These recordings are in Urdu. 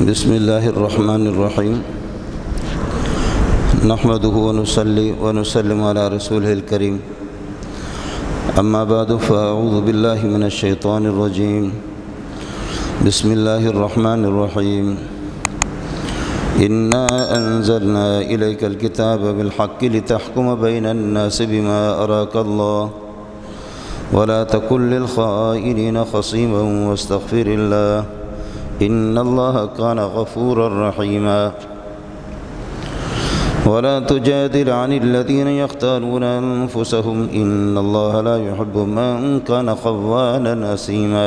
بسم اللہ الرحمن الرحیم نحمدہ ونصلی ونسلم علی رسولہ الکریم اما بعد فاعوذ باللہ من الشیطان الرجیم بسم اللہ الرحمن الرحیم انا انزلنا الیک الکتاب بالحق لتحکم بین الناس بما اراک اللہ ولا تکن للخائنین خصیما واستغفر اللہ ان اللہ کان غفورا رحیما ولا تجادل عن الذین یختانون انفسهم ان اللہ لا يحب من کان خوانا اثیما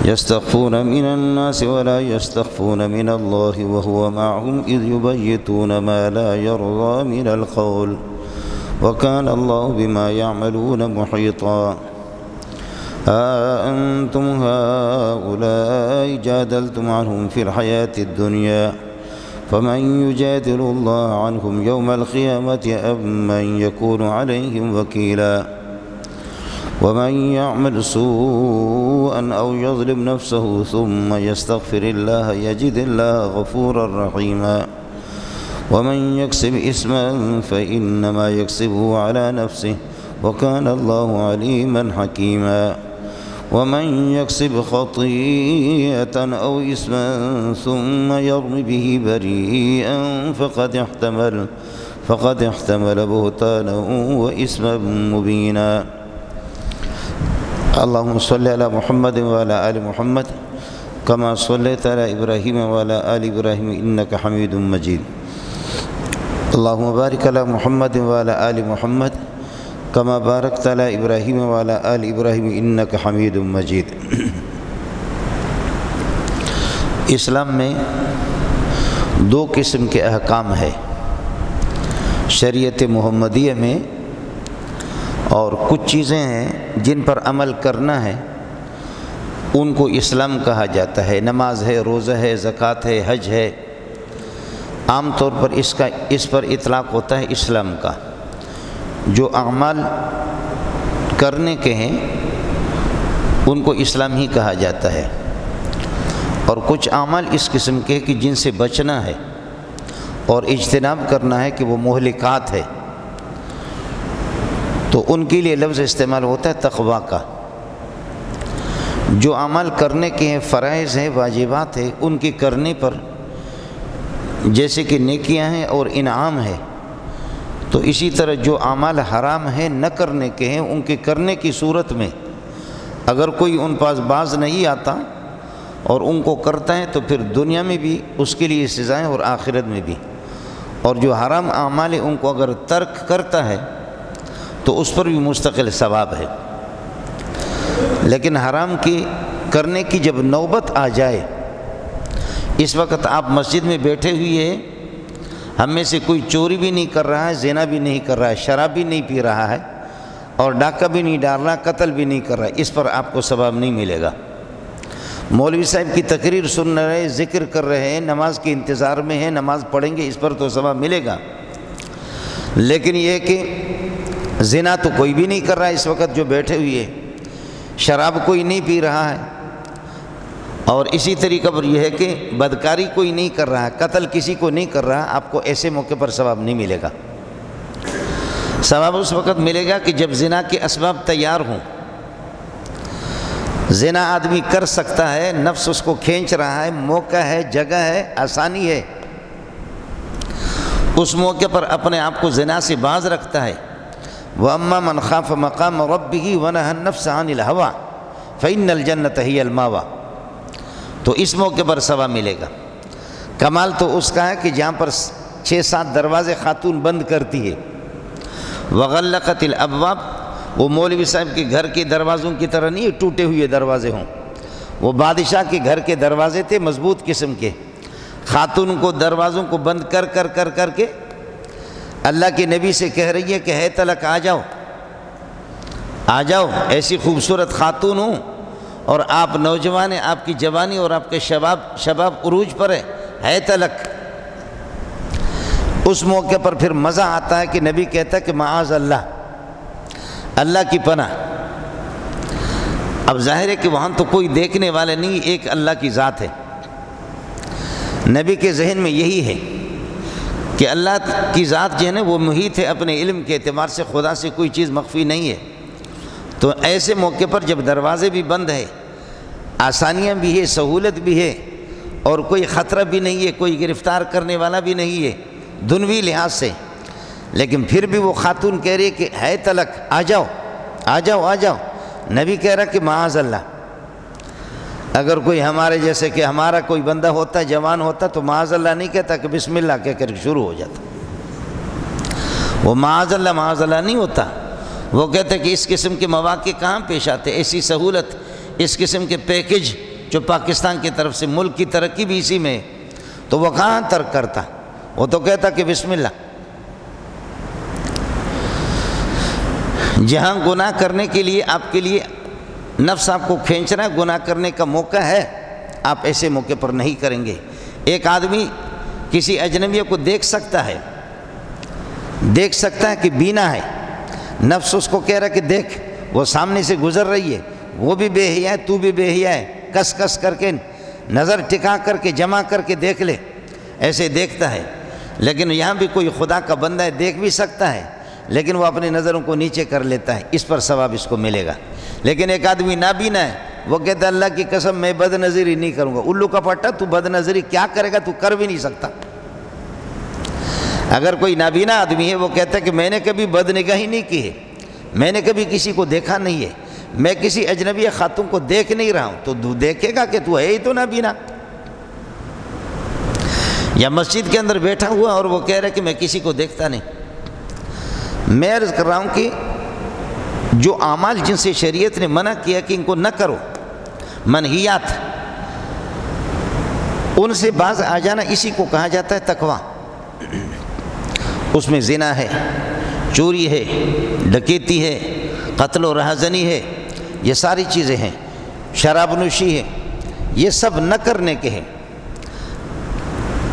يستخفون من الناس ولا يستخفون من اللہ وهو معهم اذ يبيتون ما لا يرضى من القول وكان الله بما يعملون محيطا أنتم هؤلاء جادلتم عنهم في الحياة الدنيا فمن يجادل الله عنهم يوم القيامة أم من يكون عليهم وكيلا ومن يعمل سوءا أو يظلم نفسه ثم يستغفر الله يجد الله غفورا رحيما ومن يكسب إثما فإنما يكسبه على نفسه وكان الله عليما حكيما ومن يكسب خطيئة أو إثما ثم يرم به بريئا فقد احتمل بهتانا وإثما مبينا اللهم صل على محمد وعلى آل محمد كما صليت على إبراهيم وعلى آل إبراهيم إنك حميد مجيد اللهم بارك على محمد وعلى آل محمد كما باركت على إبراهيم وعلى آل إبراهيم إنك حميد مجيد اسلام میں دو قسم کے احکام ہے شریعت محمدیہ میں، اور کچھ چیزیں ہیں جن پر عمل کرنا ہے ان کو اسلام کہا جاتا ہے۔ نماز ہے، روزہ ہے، زکوٰۃ ہے، حج ہے، عام طور پر اس پر اطلاق ہوتا ہے اسلام کا۔ جو اعمال کرنے کے ہیں ان کو اسلام ہی کہا جاتا ہے، اور کچھ اعمال اس قسم کے کہ جن سے بچنا ہے اور اجتناب کرنا ہے کہ وہ مہلکات ہے، تو ان کے لیے لفظ استعمال ہوتا ہے تقویٰ کا۔ جو اعمال کرنے کے ہیں، فرائض ہیں، واجبات ہیں، ان کے کرنے پر جیسے کہ نیکیاں ہیں اور انعام ہے، تو اسی طرح جو اعمال حرام ہیں نہ کرنے کے ہیں ان کے کرنے کی صورت میں اگر کوئی ان پاس باز نہیں آتا اور ان کو کرتا ہے تو پھر دنیا میں بھی اس کے لیے سزائیں اور آخرت میں بھی، اور جو حرام اعمال ہیں ان کو اگر ترک کرتا ہے تو اس پر بھی مستقل ثواب ہے۔ لیکن حرام کی کرنے کی جب نوبت آ جائے، اس وقت آپ مسجد میں بیٹھے ہوئے ہیں، ہم میں سے کوئی چوری بھی نہیں کر رہا ہے، زنا بھی نہیں کر رہا ہے، شراب بھی نہیں پی رہا ہے، اور ڈاکہ بھی نہیں ڈال رہا، قتل بھی نہیں کر رہا ہے، اس پر آپ کو ثواب نہیں ملے گا۔ مولوی صاحب کی تقریر سن رہے ہیں، ذکر کر رہے ہیں، نماز کے انتظار میں ہیں، نماز پڑھیں گے، اس پر تو ثواب ملے گا۔ لیکن یہ کہ زنا تو کوئی بھی نہیں کر رہا ہے اس وقت جو بیٹھے ہوئے، شراب کوئی نہیں پی رہا ہے، اور اسی طریقہ پر یہ ہے کہ بدکاری کوئی نہیں کر رہا ہے، قتل کسی کو نہیں کر رہا، آپ کو ایسے موقع پر ثواب نہیں ملے گا۔ ثواب اس وقت ملے گا کہ جب زنا کے اسباب تیار ہوں، زنا آدمی کر سکتا ہے، نفس اس کو کھینچ رہا ہے، موقع ہے، جگہ ہے، آسانی ہے، اس موقع پر اپنے آپ کو زنا سے باز رکھتا ہے۔ وَأَمَّا مَنْ خَافَ مَقَامَ رَبِّهِ وَنَهَى النَّفْسَ عَنِ الْهَوَىٰ فَإِنَّ الْجَنَّةَ هِيَ الْمَأْوَىٰ، تو اس موقع پر ثواب ملے گا۔ کمال تو اس کا ہے کہ جہاں پر 6-7 دروازے خاتون بند کرتی ہے، وَغَلَّقَتِ الْأَبْوَابِ، وہ مولوی صاحب کے گھر کے دروازوں کی طرح نہیں ٹوٹے ہوئے دروازے ہوں، وہ بادشاہ کے گھر کے دروازے تھے مضبوط قسم کے، خاتون کو دروازوں کو بند کر کے اللہ کے نبی سے کہہ رہی ہے کہ ہے تلک آ جاؤ، ایسی خوبصورت خاتون ہوں اور آپ نوجوان ہیں، آپ کی جوانی اور آپ کے شباب عروج پر ہے تلک۔ اس موقع پر پھر مزہ آتا ہے کہ نبی کہتا ہے کہ معاذ اللہ کی پناہ۔ اب ظاہر ہے کہ وہاں تو کوئی دیکھنے والے نہیں، ایک اللہ کی ذات ہے، نبی کے ذہن میں یہی ہے کہ اللہ کی ذات جو ہے نا وہ محیط ہے اپنے علم کے اعتبار سے، خدا سے کوئی چیز مخفی نہیں ہے۔ تو ایسے موقع پر جب دروازے بھی بند ہے، آسانیاں بھی ہے، سہولت بھی ہے، اور کوئی خطرہ بھی نہیں ہے، کوئی گرفتار کرنے والا بھی نہیں ہے دنوی لحاظ سے، لیکن پھر بھی وہ خاتون کہہ رہی ہے کہ ہے تلک، آ جاؤ آ جاؤ آ جاؤ۔ نبی کہہ رہا کہ معاذ اللہ، اگر کوئی ہمارے جیسے کہ ہمارا کوئی بندہ ہوتا، جوان ہوتا، تو معاذ اللہ نہیں کہتا کہ بسم اللہ کہہ کر شروع ہو جاتا۔ وہ معاذ اللہ نہیں ہوتا، وہ کہتے کہ اس قسم کے مواقع کہاں پیش آتے، ایسی سہولت، اس قسم کے پیکج جو پاکستان کی طرف سے، ملک کی ترقی بھی اسی میں ہے، تو وہ کہاں ترک کرتا، وہ تو کہتا کہ بسم اللہ۔ جہاں گناہ کرنے کے لیے آپ کے لیے نفس آپ کو کھینچ رہا ہے، گناہ کرنے کا موقع ہے، آپ ایسے موقع پر نہیں کریں گے۔ ایک آدمی کسی اجنبی کو دیکھ سکتا ہے کہ بینا ہے، نفس اس کو کہہ رہا ہے کہ دیکھ، وہ سامنے سے گزر رہی ہے، وہ بھی بے حیا ہے، تو بھی بے حیا ہے، کس کس کر کے نظر ٹکا کر کے جمع کر کے دیکھ لے، ایسے دیکھتا ہے۔ لیکن یہاں بھی کوئی خدا کا بندہ ہے، دیکھ بھی سکتا ہے، لیکن وہ اپنی نظروں کو نیچے کر لیتا ہے، اس پر ثواب اس کو ملے گا۔ لیکن ایک آدمی نابینا ہے، وہ کہتا ہے اللہ کی قسم میں بد نظری نہیں کروں گا۔ الو کا پٹا، تو بد نظری کیا کرے گا، تو کر بھی نہیں سکتا۔ اگر کوئی نابینا آدمی ہے، وہ کہتا ہے کہ میں نے کبھی بد نگاہی نہیں کی ہے، میں نے کبھی کسی کو دیکھا نہیں ہے، میں کسی اجنبی خاتون کو دیکھ نہیں رہا ہوں، تو دیکھے گا کہ تو ہے ہی تو نابینا۔ یا مسجد کے اندر بیٹھا ہوا اور وہ کہہ رہا ہے کہ میں کسی کو دیکھتا نہیں۔ میں عرض کر رہا ہوں کہ جو اعمال جن سے شریعت نے منع کیا کہ ان کو نہ کرو، منہیات، ان سے باز آ جانا، اسی کو کہا جاتا ہے تقویٰ۔ اس میں زنا ہے، چوری ہے، ڈکیتی ہے، قتل و رہزنی ہے، یہ ساری چیزیں ہیں، شراب نوشی ہے، یہ سب نہ کرنے کے ہیں،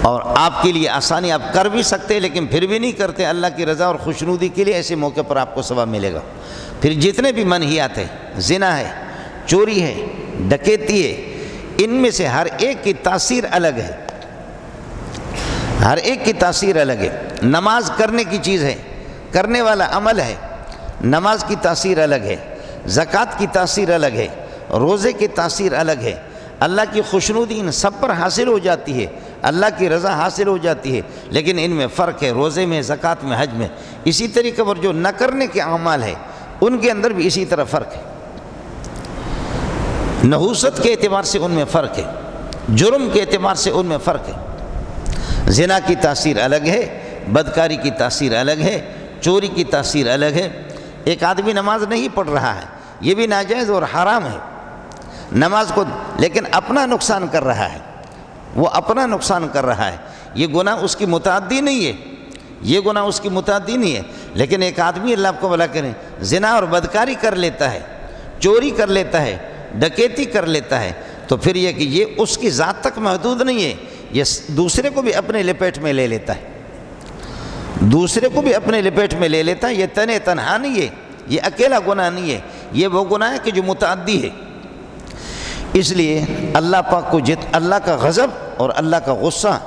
اور آپ کے لیے آسانی، آپ کر بھی سکتے لیکن پھر بھی نہیں کرتے، اللہ کی رضا اور خوشنودی کے لیے ایسے موقع پر آپ کو ثواب ملے گا۔ پھر جتنے بھی منہیات ہیں، زنا ہے، چوری ہے، ڈکیتی ہے، ان میں سے ہر ایک کی تاثیر الگ ہے، ہر ایک کی تاثیر الگ ہے۔ نماز کرنے کی چیز ہے، کرنے والا عمل ہے، نماز کی تاثیر الگ ہے، زکوٰۃ کی تاثیر الگ ہے، روزے کی تاثیر الگ ہے، اللہ کی خوشنودی ان سب پر حاصل ہو جاتی ہے، اللہ کی رضا حاصل ہو جاتی ہے، لیکن ان میں فرق ہے، روزے میں، زکوٰۃ میں، حج میں۔ اسی طریقے پر جو نہ کرنے کے اعمال ہیں ان کے اندر بھی اسی طرح فرق ہے، نحوست کے اعتبار سے ان میں فرق ہے، جرم کے اعتبار سے ان میں فرق ہے۔ زنا کی تاثیر الگ ہے، بدکاری کی تاثیر الگ ہے، چوری کی تاثیر الگ ہے۔ ایک آدمی نماز نہیں پڑھ رہا ہے، یہ بھی ناجائز اور حرام ہے نماز کو، لیکن اپنا نقصان کر رہا ہے، وہ اپنا نقصان کر رہا ہے، یہ گناہ اس کی متعدی نہیں ہے، یہ گناہ اس کی متعدی نہیں ہے۔ لیکن ایک آدمی، اللہ آپ کو بھلا کرے، زنا اور بدکاری کر لیتا ہے، چوری کر لیتا ہے، ڈکیتی کر لیتا ہے، تو پھر یہ کہ یہ اس کی ذات تک محدود نہیں ہے، یہ دوسرے کو بھی اپنے لپیٹ میں لے لیتا ہے، دوسرے کو بھی اپنے لپیٹ میں لے لیتا ہے۔ یہ تنہا نہیں ہے، یہ اکیلا گناہ نہیں ہے، یہ وہ گناہ ہے کہ جو متعدی ہے۔ اس لیے اللہ پاک کو اللہ کا غضب اور اللہ کا غصہ،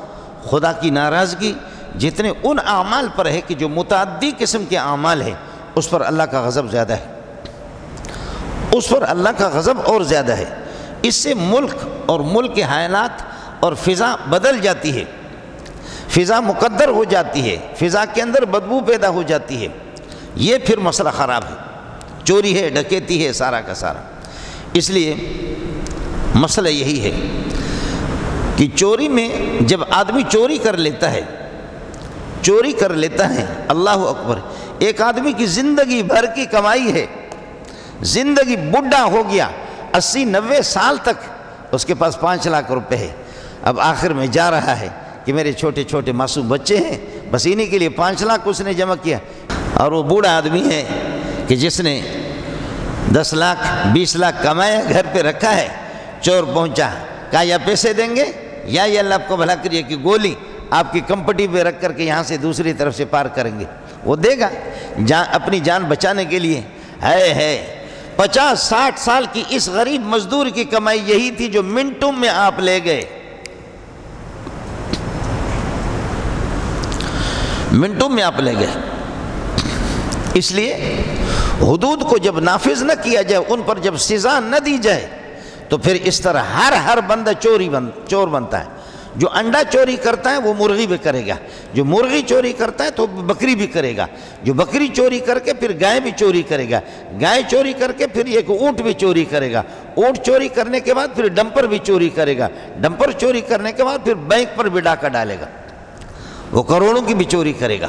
خدا کی ناراضگی جتنے ان اعمال پر ہے کہ جو متعدی قسم کے اعمال ہیں، اس پر اللہ کا غضب زیادہ ہے، اس پر اللہ کا غضب اور زیادہ ہے۔ اس سے ملک اور ملک کے حالات اور فضا بدل جاتی ہے، فضا مقدر ہو جاتی ہے، فضا کے اندر بدبو پیدا ہو جاتی ہے، یہ پھر مسئلہ خراب ہے، چوری ہے، ڈکیتی ہے، سارا کا سارا۔ اس لیے مسئلہ یہی ہے کہ چوری میں جب آدمی چوری کر لیتا ہے، چوری کر لیتا ہے، اللہ اکبر، ایک آدمی کی زندگی بھر کی کمائی ہے، زندگی بڈھا ہو گیا، 80-90 سال تک اس کے پاس 5 لاکھ روپے ہے، اب آخر میں جا رہا ہے کہ میرے چھوٹے چھوٹے معصوم بچے ہیں، بس انہی کے لیے 5 لاکھ اس نے جمع کیا، اور وہ بوڑھا آدمی ہے کہ جس نے 10 لاکھ 20 لاکھ کمایا، گھر پہ رکھا ہے، چور پہنچا، کہا یا پیسے دیں گے یا یہ اللہ آپ کو بھلا کریے کہ گولی آپ کی کمپٹی پہ رکھ کر کے یہاں سے دوسری طرف سے پار کریں گے، وہ دے گا اپنی جان بچانے کے لیے۔ ہے 50-60 سال کی اس غریب مزدور کی کمائی یہی تھی جو منٹوں میں آپ لے گئے، منٹوں میں آپ لے گئے۔ اس لیے حدود کو جب نافذ نہ کیا جائے، ان پر جب سزا نہ دی جائے، تو پھر اس طرح ہر بندہ چور بنتا ہے۔ جو انڈا چوری کرتا ہے وہ مرغی بھی کرے گا، جو مرغی چوری کرتا ہے تو بکری بھی کرے گا، جو بکری چوری کر کے پھر گائے بھی چوری کرے گا، گائے چوری کر کے پھر ایک اونٹ بھی چوری کرے گا، اونٹ چوری کرنے کے بعد پھر ڈمپر بھی چوری کرے گا، ڈمپر چوری کرنے کے بعد پھر بینک پر بھی ڈاکہ ڈالے گا، وہ کروڑوں کی بھی چوری کرے گا۔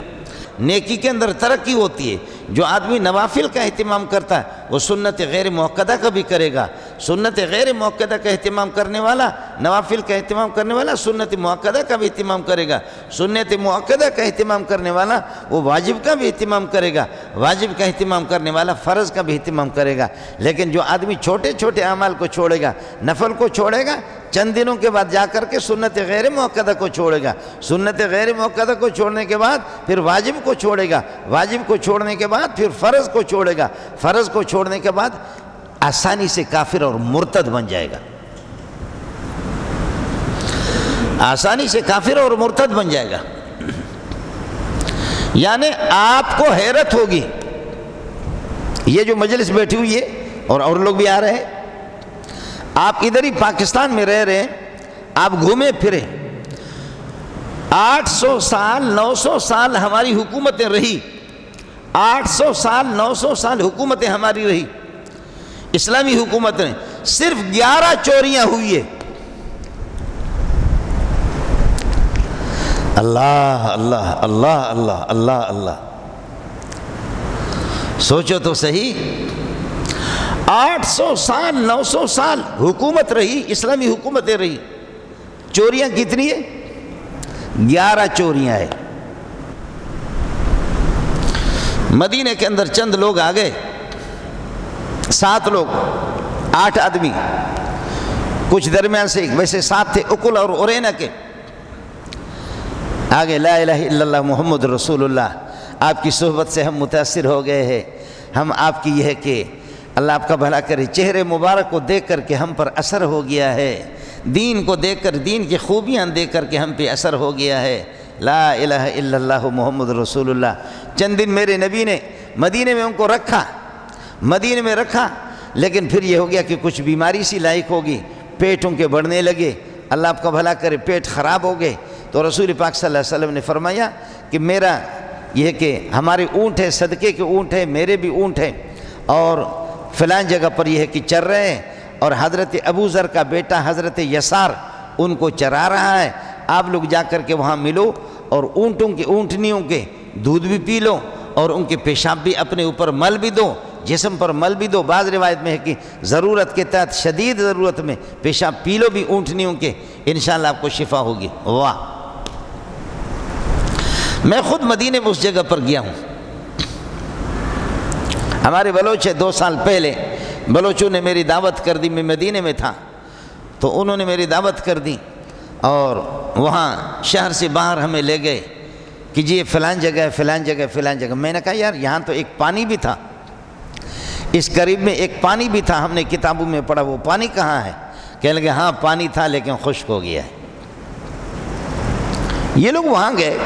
نیکی کے اندر ترقی ہوتی ہے۔ جو آدمی نوافل کا اہتمام کرتا ہے وہ سنت غیر موقدہ کا بھی کرے گا۔ سنت غیر موقدہ کا اہتمام کرنے والا، نوافل کا اہتمام کرنے والا سنت موقدہ کا بھی اہتمام کرے گا۔ سنت موقدہ کا اہتمام کرنے والا وہ واجب کا بھی اہتمام کرے گا، واجب کا اہتمام کرنے والا فرض کا بھی اہتمام کرے گا۔ لیکن جو آدمی چھوٹے چھوٹے اعمال کو چھوڑے گا، نفل کو چھوڑے گا، چند دنوں کے بعد جا کر کے سنت غیر موقدہ کو چھوڑے گا، سنت غیر موقدہ کو چھوڑنے کے بعد پھر واجب کو چھوڑے گا، واجب کو چھوڑنے کے بعد پھر فرض کو چھوڑے گا، فرض کو چھوڑنے کے بعد آسانی سے کافر اور مرتد بن جائے گا، آسانی سے کافر اور مرتد بن جائے گا۔ یعنی آپ کو حیرت ہوگی، یہ جو مجلس بیٹھی ہوئی ہے اور لوگ بھی آ رہے ہیں، آپ ادھر ہی پاکستان میں رہ رہے ہیں، آپ گھومے پھرے، 800 سال 900 سال ہماری حکومتیں رہی، 800 سال 900 سال حکومتیں ہماری رہی، اسلامی حکومتیں، صرف 11 چوریاں ہوئی ہے۔ اللہ اللہ اللہ اللہ اللہ اللہ، سوچو تو صحیح، 800 سال 900 سال حکومت رہی، اسلامی حکومتیں رہی، چوریاں کتنی ہے؟ 11 چوریاں ہے۔ مدینے کے اندر چند لوگ آ گئے، 7 لوگ، 8 آدمی، کچھ درمیان سے ویسے 7 تھے، اکل اور اورینا کے، آگے لا الہ الا اللہ محمد رسول اللہ، آپ کی صحبت سے ہم متاثر ہو گئے ہیں، ہم آپ کی یہ ہے کہ اللہ آپ کا بھلا کرے، چہرے مبارک کو دیکھ کر کے ہم پر اثر ہو گیا ہے، دین کو دیکھ کر، دین کی خوبیاں دیکھ کر کے ہم پہ اثر ہو گیا ہے، لا الہ الا اللہ محمد رسول اللہ۔ چند دن میرے نبی نے مدینے میں ان کو رکھا، مدینے میں رکھا، لیکن پھر یہ ہو گیا کہ کچھ بیماری سی لاحق ہوگی، پیٹ ان کے بڑھنے لگے، اللہ آپ کا بھلا کرے، پیٹ خراب ہو گئے، تو رسول پاک صلی اللہ علیہ وسلم نے فرمایا کہ میرا یہ کہ ہمارے اونٹ ہے، صدقے کے اونٹ ہے، میرے بھی اونٹ ہیں، اور فلان جگہ پر یہ ہے کہ چر رہے ہیں، اور حضرت ابو ذر کا بیٹا حضرت یسار ان کو چرا رہا ہے، آپ لوگ جا کر کے وہاں ملو اور اونٹنیوں کے دودھ بھی پی لو، اور ان کے پیشاب بھی اپنے اوپر مل بھی دو، جسم پر مل بھی دو۔ بعض روایت میں ہے کہ ضرورت کے تحت، شدید ضرورت میں پیشاب پی لو بھی اونٹنیوں کے، انشاءاللہ آپ کو شفا ہوگی۔ واہ! میں خود مدینے میں اس جگہ پر گیا ہوں، ہمارے بلوچ 2 سال پہلے بلوچوں نے میری دعوت کر دی، میں مدینے میں تھا تو انہوں نے میری دعوت کر دی، اور وہاں شہر سے باہر ہمیں لے گئے کہ جی یہ فلان جگہ ہے، فلان جگہ، فلان جگہ۔ میں نے کہا یار یہاں تو ایک پانی بھی تھا، اس قریب میں ایک پانی بھی تھا، ہم نے کتابوں میں پڑھا، وہ پانی کہاں ہے؟ کہنے لگے ہاں پانی تھا لیکن خشک ہو گیا ہے۔ یہ لوگ وہاں گئے،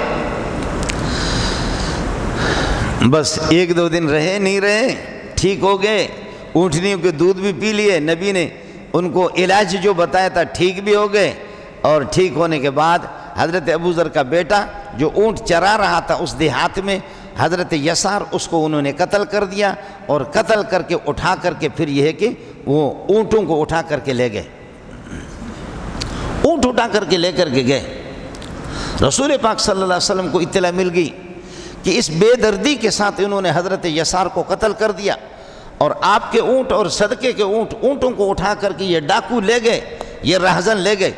بس 1-2 دن رہے نہیں رہے، ٹھیک ہو گئے، اونٹنیوں کے دودھ بھی پی لیے، نبی نے ان کو علاج جو بتایا تھا ٹھیک بھی ہو گئے، اور ٹھیک ہونے کے بعد حضرت ابو ذر کا بیٹا جو اونٹ چرا رہا تھا اس دیہات میں، حضرت یسار، اس کو انہوں نے قتل کر دیا، اور قتل کر کے اٹھا کر کے پھر یہ ہے کہ وہ اونٹوں کو اٹھا کر کے لے گئے، اونٹ اٹھا کر کے لے کر کے گئے۔ رسول پاک صلی اللہ علیہ وسلم کو اطلاع مل گئی کہ اس بے دردی کے ساتھ انہوں نے حضرت یسار کو قتل کر دیا، اور آپ کے اونٹ اور صدقے کے اونٹوں کو اٹھا کر کے یہ ڈاکو لے گئے، یہ رہزن لے گئے۔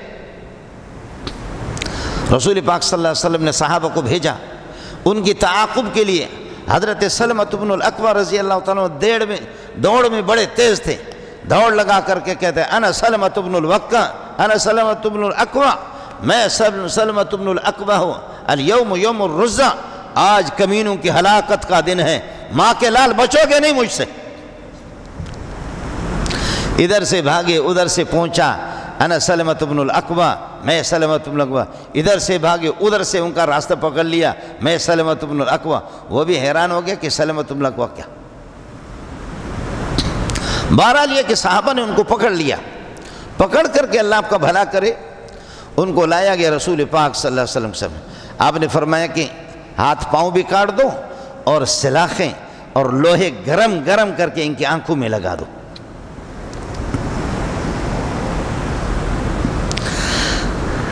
رسول پاک صلی اللہ علیہ وسلم نے صحابہ کو بھیجا ان کی تعاقب کے لیے۔ حضرت سلمۃ بن الاکوع رضی اللہ تعالیٰ دوڑ میں بڑے تیز تھے، دوڑ لگا کر کے کہتے ہیں انا سلمۃ بن الوکع، انا سلمۃ بن الاکوع، میں سلمۃ بن الاکوع ہوں، الیوم یوم الرزہ، آج کمینوں کی ہلاکت کا دن ہے، ماں کے لال بچو گے نہیں مجھ سے۔ ادھر سے بھاگے، ادھر سے پہنچا، انا سلمۃ بن الاکوع، میں سلمۃ بن الاکوع، ادھر سے بھاگے ادھر سے ان کا راستہ پکڑ لیا، میں سلمۃ بن الاکوع۔ وہ بھی حیران ہو گیا کہ سلمۃ بن الاکوع کیا؟ بہرحال یہ کہ صحابہ نے ان کو پکڑ لیا، پکڑ کر کے اللہ آپ کا بھلا کرے ان کو لایا گیا رسول پاک صلی اللہ علیہ وسلم سے۔ آپ نے فرمایا کہ ہاتھ پاؤں بھی کاٹ دو اور سلاخیں اور لوہے گرم گرم کر کے ان کی آنکھوں میں لگا دو۔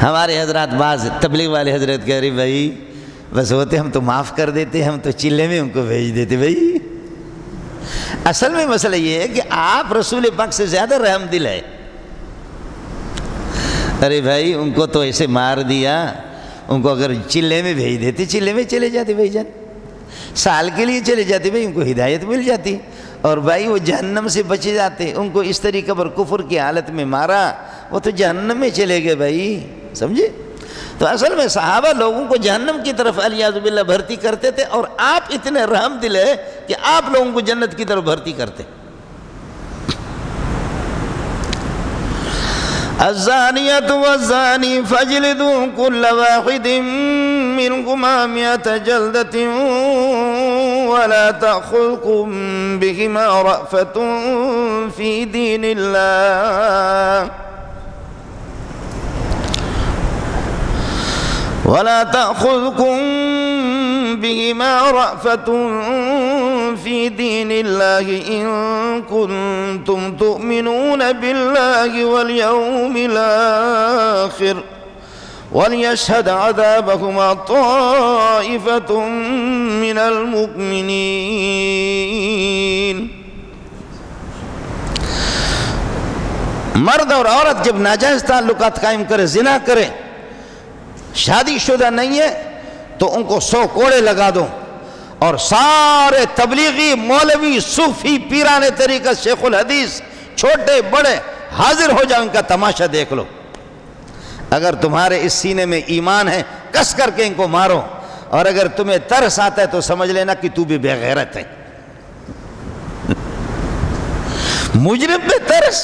ہمارے حضرات بعض تبلیغ والے حضرت کہہ رہے بھائی بس ہوتے ہم تو معاف کر دیتے، ہم تو چلے میں ان کو بھیج دیتے۔ بھائی اصل میں مسئلہ یہ ہے کہ آپ رسول پاک سے زیادہ رحم دل ہے۔ ارے بھائی ان کو تو ایسے مار دیا، ان کو اگر چلے میں بھیج دیتے چلے میں چلے جاتے بھائی جان، سال کے لیے چلے جاتے بھائی، ان کو ہدایت مل جاتی اور بھائی وہ جہنم سے بچے جاتے۔ ان کو اس طریقے پر کفر کی حالت میں مارا، وہ تو جہنم میں چلے گئے بھائی، سمجھے؟ تو اصل میں صحابہ لوگوں کو جہنم کی طرف علیاذ باللہ بھرتی کرتے تھے، اور آپ اتنے رحم دل ہے کہ آپ لوگوں کو جنت کی طرف بھرتی کرتے۔ الزانیۃ والزانی فاجلدوا کل واحد منکما مئۃ جلدۃ ولا تأخذکم بہما رأفۃ فی دین اللہ ولا تأخذكم بهما رأفة في دين الله إن كنتم تؤمنون بالله واليوم الآخر وليشهد عذابهما طائفة من المؤمنين۔ مرد اور عورت جب ناجائز تعلقات قائم کرے، زنا کرے، شادی شدہ نہیں ہے تو ان کو 100 کوڑے لگا دو، اور سارے تبلیغی مولوی صوفی پیران طریقہ شیخ الحدیث چھوٹے بڑے حاضر ہو جاؤ، ان کا تماشا دیکھ لو۔ اگر تمہارے اس سینے میں ایمان ہے کس کر کے ان کو مارو، اور اگر تمہیں ترس آتا ہے تو سمجھ لینا کہ تو بھی بے غیرت ہے۔ مجرم پہ ترس،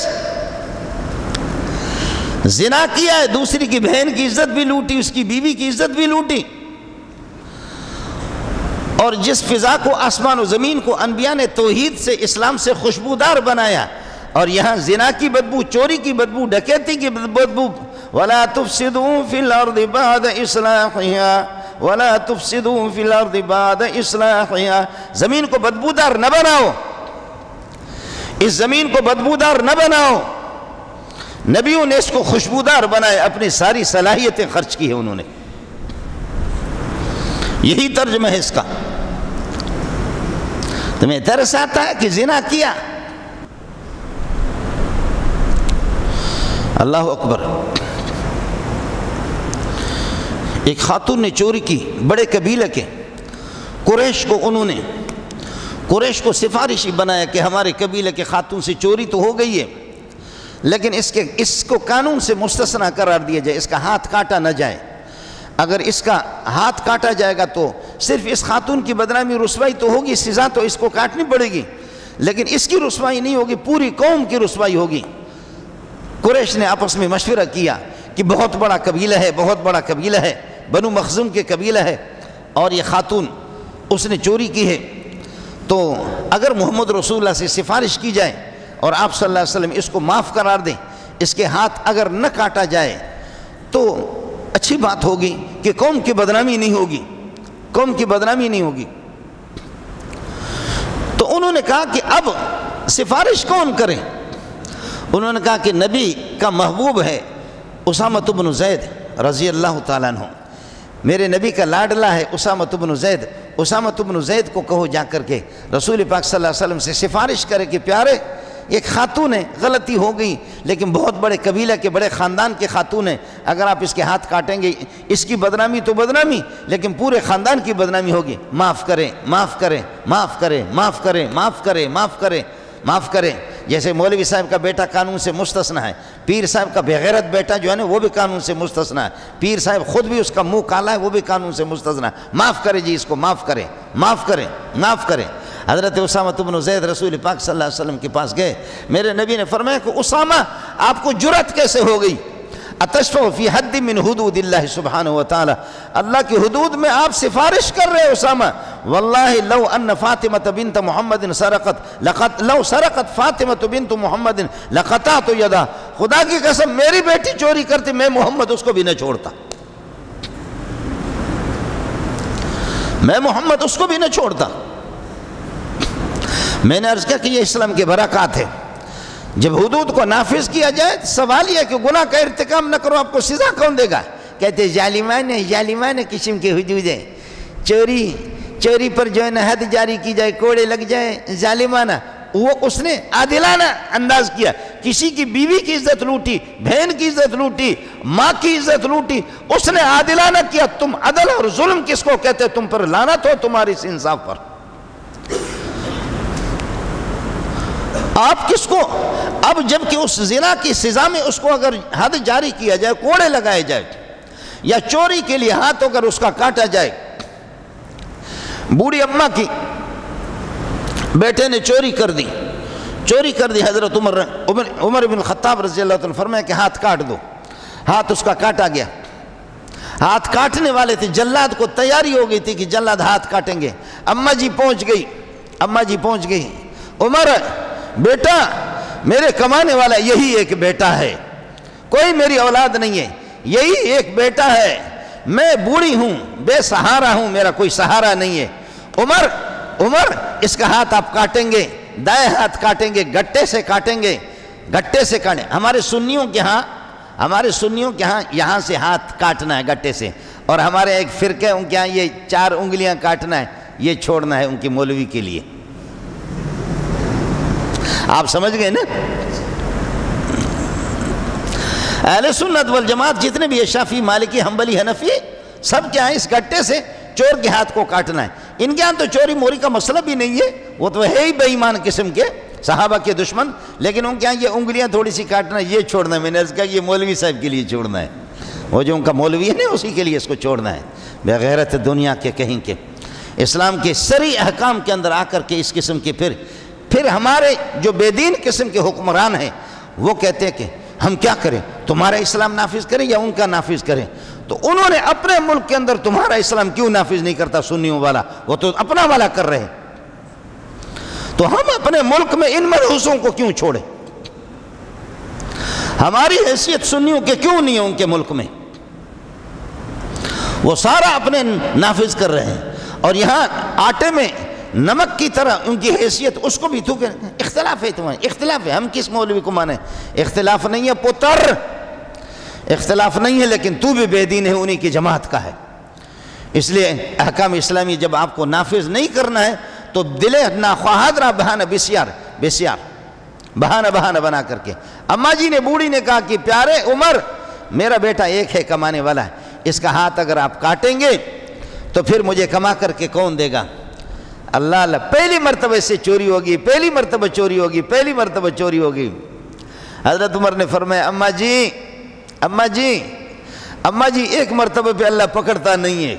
زنا کیا ہے، دوسری کی بہن کی عزت بھی لوٹی، اس کی بیوی کی عزت بھی لوٹی، اور جس فضا کو آسمان و زمین کو انبیاء نے توحید سے اسلام سے خوشبودار بنایا، اور یہاں زنا کی بدبو، چوری کی بدبو، ڈکیتی کی بدبو، وَلَا تُفْسِدُوا فِي الْأَرْضِ بَعْدَ إِصْلَاحِهَا وَلَا تُفْسِدُوا فِي الْأَرْضِ بَعْدَ إِصْلَاحِهَا، زمین کو بدبودار نہ بناؤ، اس زمین کو بدبودار نہ بناؤ۔ نبیوں نے اس کو خوشبودار بنایا، اپنی ساری صلاحیتیں خرچ کی ہیں انہوں نے۔ یہی ترجمہ ہے اس کا۔ تمہیں ترس آتا ہے کہ زنا کیا؟ اللہ اکبر۔ ایک خاتون نے چوری کی، بڑے قبیلے کے، قریش کو انہوں نے قریش کو سفارشی بنایا کہ ہمارے قبیلے کے خاتون سے چوری تو ہو گئی ہے، لیکن اس کو قانون سے مستثنی قرار دیا جائے، اس کا ہاتھ کاٹا نہ جائے۔ اگر اس کا ہاتھ کاٹا جائے گا تو صرف اس خاتون کی بدنامی رسوائی تو ہوگی، سزا تو اس کو کاٹنی پڑے گی، لیکن اس کی رسوائی نہیں ہوگی، پوری قوم کی رسوائی ہوگی۔ قریش نے آپس میں مشورہ کیا کہ بہت بڑا قبیلہ ہے، بہت بڑا قبیلہ ہے، بنو مخزوم کے قبیلہ ہے، اور یہ خاتون اس نے چوری کی ہے، تو اگر محمد رسول اللہ سے سفارش کی جائے اور آپ صلی اللہ علیہ وسلم اس کو معاف قرار دیں، اس کے ہاتھ اگر نہ کاٹا جائے تو اچھی بات ہوگی کہ قوم کی بدنامی نہیں ہوگی، قوم کی بدنامی نہیں ہوگی۔ تو انہوں نے کہا کہ اب سفارش کون کرے؟ انہوں نے کہا کہ نبی کا محبوب ہے اسامہ بن زید رضی اللہ تعالیٰ عنہ، میرے نبی کا لاڈلا ہے اسامہ بن زید، اسامہ بن زید کو کہو جا کر کے رسول پاک صلی اللہ علیہ وسلم سے سفارش کرے کہ پیارے ایک خاتون ہے، غلطی ہو گئی، لیکن بہت بڑے قبیلہ کے بڑے خاندان کے خاتون ہیں، اگر آپ اس کے ہاتھ کاٹیں گے اس کی بدنامی تو بدنامی، لیکن پورے خاندان کی بدنامی ہوگی، معاف کریں، معاف کریں، معاف کریں، معاف کریں، معاف کریں، معاف کریں، معاف کریں۔ جیسے مولوی صاحب کا بیٹا قانون سے مستثنی ہے، پیر صاحب کا بغیرت بیٹا جو ہے نا وہ بھی قانون سے مستثنی ہے، پیر صاحب خود بھی اس کا منہ کالا ہے وہ بھی قانون سے مستثنی ہے، معاف کریں جی، اس کو معاف کریں، معاف کریں، معاف کریں۔ حضرت اسامہ بن زید رسول پاک صلی اللہ علیہ وسلم کے پاس گئے، میرے نبی نے فرمایا کہ اسامہ آپ کو جرأت کیسے ہو گئی؟ اتشفع فی حد من حدود اللہ سبحانہ وتعالی، اللہ کی حدود میں آپ سفارش کر رہے اسامہ، واللہ لو ان فاطمۃ بنت محمد سرقت لو سرقت فاطمۃ بنت محمد لقطعت یدہ، خدا کی قسم میری بیٹی چوری کرتی میں محمد اس کو بھی نہ چھوڑتا، میں محمد اس کو بھی نہ چھوڑتا۔ میں نے عرض کیا کہ یہ اسلام کے برکات ہے، جب حدود کو نافذ کیا جائے سوال یہ کہ گناہ کا ارتکاب نہ کرو، آپ کو سزا کون دے گا؟ کہتے ظالمانہ قسم کے حدود ہیں، چوری پر جو ہے نا حد جاری کی جائے، کوڑے لگ جائے، ظالمانہ۔ وہ اس نے عادلانہ انداز کیا، کسی کی بیوی کی عزت لوٹی، بہن کی عزت لوٹی، ماں کی عزت لوٹی، اس نے عادلانہ کیا۔ تم عدل اور ظلم کس کو کہتے؟ تم پر لعنت ہو تمہاری اس انصاف پر۔ آپ کس کو؟ اب جبکہ اس زنا کی سزا میں اس کو اگر حد جاری کیا جائے، کوڑے لگائے جائے، یا چوری کے لیے ہاتھ اگر اس کا کاٹا جائے، بوڑھی اماں کی بیٹے نے چوری کر دی، حضرت عمر بن الخطاب رضی اللہ عنہ فرمایا کہ ہاتھ کاٹ دو، ہاتھ اس کا کاٹا گیا۔ ہاتھ کاٹنے والے تھے، جلاد کو تیاری ہو گئی تھی کہ جلاد ہاتھ کاٹیں گے، اماں جی پہنچ گئی، عمر بیٹا میرے کمانے والا یہی ایک بیٹا ہے، کوئی میری اولاد نہیں ہے، یہی ایک بیٹا ہے، میں بوڑھی ہوں، بے سہارا ہوں، میرا کوئی سہارا نہیں ہے۔ عمر اس کا ہاتھ آپ کاٹیں گے، دائیں ہاتھ کاٹیں گے، گٹے سے کاٹیں گے، ہمارے سنیوں کے ہاں یہاں سے ہاتھ کاٹنا ہے گٹے سے، اور ہمارے ایک فرقے ان کے ہاں یہ 4 انگلیاں کاٹنا ہے، یہ چھوڑنا ہے ان کی مولوی کے لیے۔ آپ سمجھ گئے نا؟ اہل سنت والجماعت جتنے بھی شافعی، مالکی، حنبلی، حنفی، سب کے ہاں اس گٹے سے چور کے ہاتھ کو کاٹنا ہے۔ ان کے ہاں تو چوری موری کا مسئلہ بھی نہیں ہے، وہ تو ہے ہی بے ایمان قسم کے صحابہ کے دشمن، لیکن ان کے ہاں یہ انگلیاں تھوڑی سی کاٹنا ہے، یہ چھوڑنا ہے۔ میں نے عرض کہا یہ مولوی صاحب کے لیے چھوڑنا ہے، وہ جو ان کا مولوی ہے نا اسی کے لیے اس کو چھوڑنا ہے۔ بغیرت دنیا کے کہیں کے اسلام کے سری احکام کے اندر آ کر کے اس قسم کے پھر ہمارے جو بے دین قسم کے حکمران ہیں وہ کہتے ہیں کہ ہم کیا کریں، تمہارا اسلام نافذ کریں یا ان کا نافذ کریں؟ تو انہوں نے اپنے ملک کے اندر تمہارا اسلام کیوں نافذ نہیں کرتا سنیوں والا؟ وہ تو اپنا والا کر رہے ہیں، تو ہم اپنے ملک میں ان منحوسوں کو کیوں چھوڑیں؟ ہماری حیثیت سنیوں کے کیوں نہیں ہے ان کے ملک میں؟ وہ سارا اپنے نافذ کر رہے ہیں، اور یہاں آٹے میں نمک کی طرح ان کی حیثیت اس کو بھی تھوکے۔ اختلاف ہے تمہارے، اختلاف ہے، ہم کس مولوی کو مانیں؟ اختلاف نہیں ہے پتر، اختلاف نہیں ہے، لیکن تو بھی بے دین ہے، انہی کی جماعت کا ہے۔ اس لیے احکام اسلامی جب آپ کو نافذ نہیں کرنا ہے تو دل ناخواہد را بہانہ بسیار بہانہ بنا کر کے۔ اماں جی نے، بوڑھی نے کہا کہ پیارے عمر، میرا بیٹا ایک ہے کمانے والا ہے، اس کا ہاتھ اگر آپ کاٹیں گے تو پھر مجھے کما کر کے کون دے گا؟ اللہ پہلی مرتبہ سے چوری ہوگی، پہلی مرتبہ چوری ہوگی۔ حضرت عمر نے فرمایا اماں جی ایک مرتبہ پہ اللہ پکڑتا نہیں ہے۔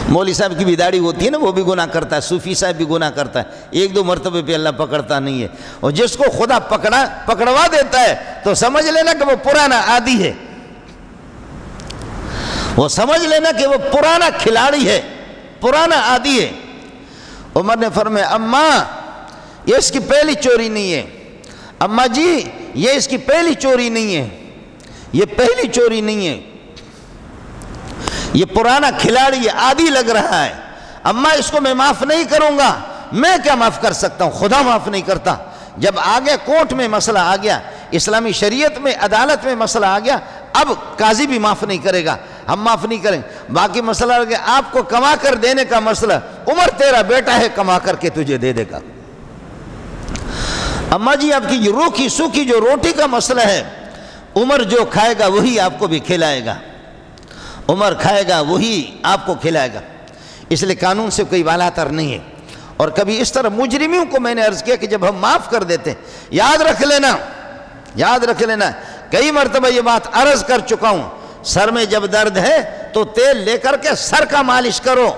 مولوی صاحب کی بھی داڑھی ہوتی ہے نا، وہ بھی گناہ کرتا ہے، صوفی صاحب بھی گناہ کرتا ہے، 1-2 مرتبہ پہ اللہ پکڑتا نہیں ہے۔ اور جس کو خدا پکڑوا دیتا ہے تو سمجھ لینا کہ وہ پرانا عادی ہے، وہ سمجھ لینا کہ وہ پرانا کھلاڑی ہے، پرانا عادی ہے۔ عمر نے فرمایا اماں یہ اس کی پہلی چوری نہیں ہے، اماں جی یہ اس کی پہلی چوری نہیں ہے، یہ پہلی چوری نہیں ہے، یہ پرانا کھلاڑی ہے، عادی لگ رہا ہے، اماں اس کو میں معاف نہیں کروں گا۔ میں کیا معاف کر سکتا ہوں؟ خدا معاف نہیں کرتا۔ جب آگے کورٹ میں مسئلہ آ گیا، اسلامی شریعت میں، عدالت میں مسئلہ آ گیا، اب قاضی بھی معاف نہیں کرے گا، ہم معاف نہیں کریں۔ باقی مسئلہ آ گیا آپ کو کما کر دینے کا مسئلہ، عمر تیرا بیٹا ہے، کما کر کے تجھے دے دے گا۔ اماں جی آپ کی روکھی سوکھی جو روٹی کا مسئلہ ہے، عمر جو کھائے گا وہی آپ کو بھی کھلائے گا، عمر کھائے گا وہی آپ کو کھلائے گا۔ اس لیے قانون سے کوئی والا تر نہیں ہے۔ اور کبھی اس طرح مجرموں کو میں نے عرض کیا کہ جب ہم معاف کر دیتے، یاد رکھ لینا کئی مرتبہ یہ بات عرض کر چکا ہوں، سر میں جب درد ہے تو تیل لے کر کے سر کا مالش کرو،